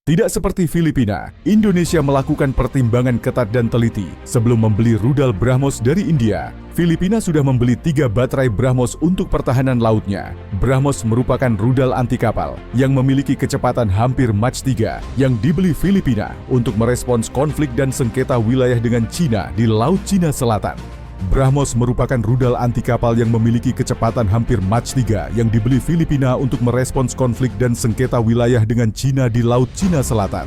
Tidak seperti Filipina, Indonesia melakukan pertimbangan ketat dan teliti sebelum membeli rudal BrahMos dari India. Filipina sudah membeli 3 baterai BrahMos untuk pertahanan lautnya. BrahMos merupakan rudal anti kapal yang memiliki kecepatan hampir Mach 3 yang dibeli Filipina untuk merespons konflik dan sengketa wilayah dengan Cina di Laut Cina Selatan. BrahMos merupakan rudal anti kapal yang memiliki kecepatan hampir Mach 3 yang dibeli Filipina untuk merespons konflik dan sengketa wilayah dengan Cina di Laut Cina Selatan.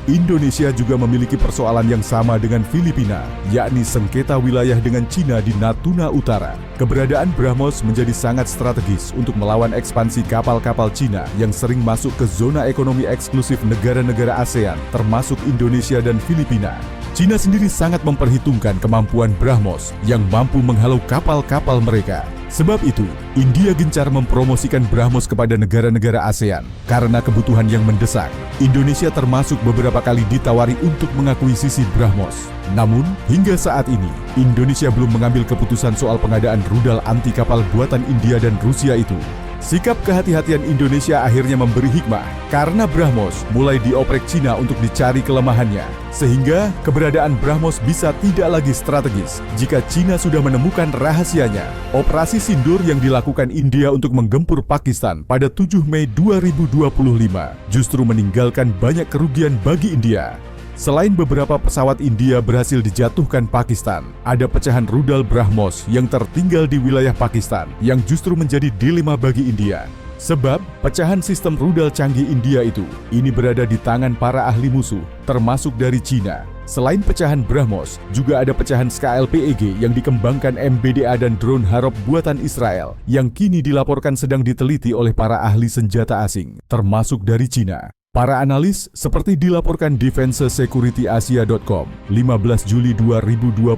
Indonesia juga memiliki persoalan yang sama dengan Filipina, yakni sengketa wilayah dengan Cina di Natuna Utara. Keberadaan BrahMos menjadi sangat strategis untuk melawan ekspansi kapal-kapal Cina yang sering masuk ke zona ekonomi eksklusif negara-negara ASEAN, termasuk Indonesia dan Filipina. Cina sendiri sangat memperhitungkan kemampuan BrahMos yang mampu menghalau kapal-kapal mereka. Sebab itu, India gencar mempromosikan BrahMos kepada negara-negara ASEAN karena kebutuhan yang mendesak. Indonesia termasuk beberapa kali ditawari untuk mengakuisisi BrahMos. Namun, hingga saat ini, Indonesia belum mengambil keputusan soal pengadaan rudal anti kapal buatan India dan Rusia itu. Sikap kehati-hatian Indonesia akhirnya memberi hikmah karena BrahMos mulai dioprek Cina untuk dicari kelemahannya. Sehingga keberadaan BrahMos bisa tidak lagi strategis jika Cina sudah menemukan rahasianya. Operasi Sindur yang dilakukan India untuk menggempur Pakistan pada 7 Mei 2025 justru meninggalkan banyak kerugian bagi India. Selain beberapa pesawat India berhasil dijatuhkan Pakistan, ada pecahan rudal BrahMos yang tertinggal di wilayah Pakistan yang justru menjadi dilema bagi India. Sebab pecahan sistem rudal canggih India itu ini berada di tangan para ahli musuh, termasuk dari Cina. Selain pecahan BrahMos, juga ada pecahan SKLPEG yang dikembangkan MBDA dan drone Harop buatan Israel yang kini dilaporkan sedang diteliti oleh para ahli senjata asing, termasuk dari Cina. Para analis seperti dilaporkan DefenseSecurityAsia.com 15 Juli 2025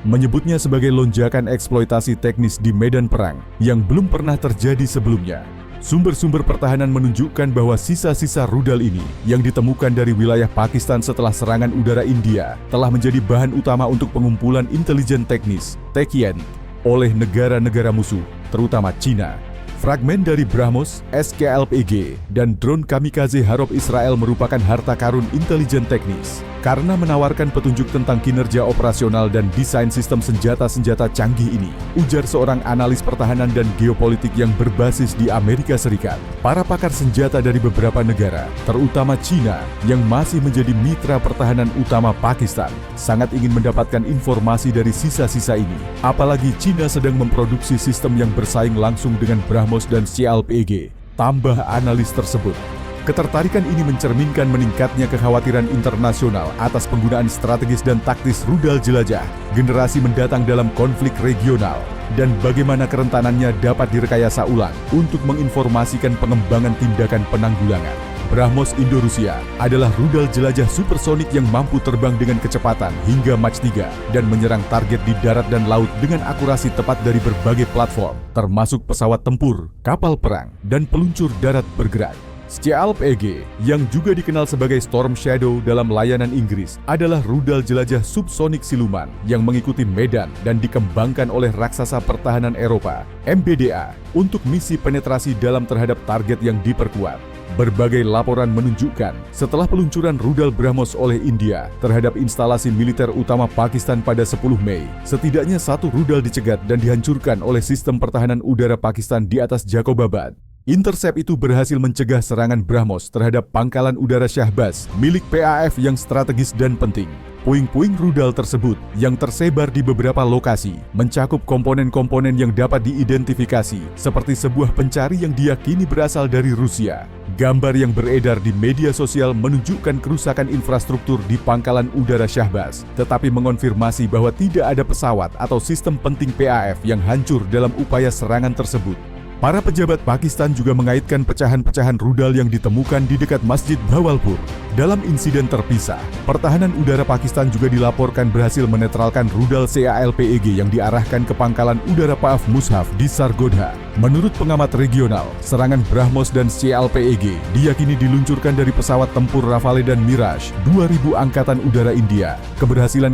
menyebutnya sebagai lonjakan eksploitasi teknis di medan perang yang belum pernah terjadi sebelumnya. Sumber-sumber pertahanan menunjukkan bahwa sisa-sisa rudal ini yang ditemukan dari wilayah Pakistan setelah serangan udara India telah menjadi bahan utama untuk pengumpulan intelijen teknis (TEKIN) oleh negara-negara musuh, terutama Cina. Fragmen dari BrahMos, SKLPEG, dan drone kamikaze Harop Israel merupakan harta karun intelijen teknis karena menawarkan petunjuk tentang kinerja operasional dan desain sistem senjata-senjata canggih ini, ujar seorang analis pertahanan dan geopolitik yang berbasis di Amerika Serikat. Para pakar senjata dari beberapa negara, terutama Cina, yang masih menjadi mitra pertahanan utama Pakistan, sangat ingin mendapatkan informasi dari sisa-sisa ini. Apalagi Cina sedang memproduksi sistem yang bersaing langsung dengan BrahMos dan SKLPEG. Tambah analis tersebut. Ketertarikan ini mencerminkan meningkatnya kekhawatiran internasional atas penggunaan strategis dan taktis rudal jelajah generasi mendatang dalam konflik regional dan bagaimana kerentanannya dapat direkayasa ulang untuk menginformasikan pengembangan tindakan penanggulangan. BrahMos Indo-Rusia adalah rudal jelajah supersonik yang mampu terbang dengan kecepatan hingga Mach 3 dan menyerang target di darat dan laut dengan akurasi tepat dari berbagai platform, termasuk pesawat tempur, kapal perang, dan peluncur darat bergerak. SKLPEG, yang juga dikenal sebagai Storm Shadow dalam layanan Inggris, adalah rudal jelajah subsonik siluman yang mengikuti medan dan dikembangkan oleh raksasa pertahanan Eropa, MBDA, untuk misi penetrasi dalam terhadap target yang diperkuat. Berbagai laporan menunjukkan setelah peluncuran rudal BrahMos oleh India terhadap instalasi militer utama Pakistan pada 10 Mei, setidaknya 1 rudal dicegat dan dihancurkan oleh sistem pertahanan udara Pakistan di atas Jacobabad. Intercept itu berhasil mencegah serangan BrahMos terhadap pangkalan udara Shahbaz milik PAF yang strategis dan penting. Puing-puing rudal tersebut yang tersebar di beberapa lokasi mencakup komponen-komponen yang dapat diidentifikasi seperti sebuah pencari yang diyakini berasal dari Rusia. Gambar yang beredar di media sosial menunjukkan kerusakan infrastruktur di pangkalan udara Shahbaz, tetapi mengonfirmasi bahwa tidak ada pesawat atau sistem penting PAF yang hancur dalam upaya serangan tersebut. Para pejabat Pakistan juga mengaitkan pecahan-pecahan rudal yang ditemukan di dekat Masjid Bawalpur Dalam insiden terpisah, pertahanan udara Pakistan juga dilaporkan berhasil menetralkan rudal CALPEG yang diarahkan ke pangkalan udara Paaf Mushaf di Sargodha. Menurut pengamat regional, serangan BrahMos dan CALPEG diyakini diluncurkan dari pesawat tempur Rafale dan Mirage 2000 Angkatan Udara India. Keberhasilan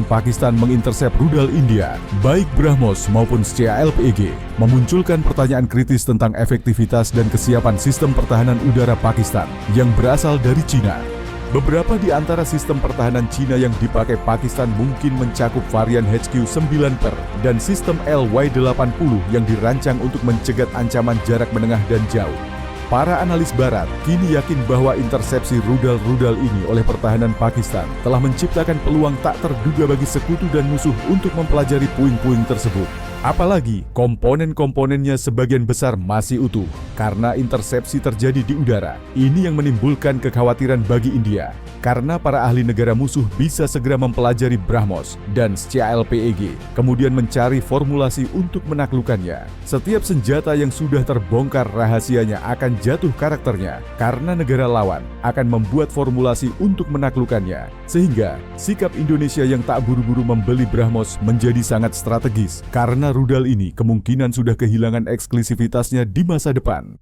Pakistan mengintersep rudal India, baik BrahMos maupun CALPEG, memunculkan pertanyaan kritis tentang efektivitas dan kesiapan sistem pertahanan udara Pakistan yang berasal dari Cina. Beberapa di antara sistem pertahanan Cina yang dipakai Pakistan mungkin mencakup varian HQ-9 dan sistem LY-80 yang dirancang untuk mencegat ancaman jarak menengah dan jauh. Para analis barat kini yakin bahwa intersepsi rudal-rudal ini oleh pertahanan Pakistan telah menciptakan peluang tak terduga bagi sekutu dan musuh untuk mempelajari puing-puing tersebut. Apalagi komponen-komponennya sebagian besar masih utuh karena intersepsi terjadi di udara. Ini yang menimbulkan kekhawatiran bagi India karena para ahli negara musuh bisa segera mempelajari BrahMos dan CALPEG, kemudian mencari formulasi untuk menaklukkannya. Setiap senjata yang sudah terbongkar rahasianya akan jatuh karakternya karena negara lawan akan membuat formulasi untuk menaklukkannya. Sehingga sikap Indonesia yang tak buru-buru membeli BrahMos menjadi sangat strategis karena rudal ini kemungkinan sudah kehilangan eksklusivitasnya di masa depan.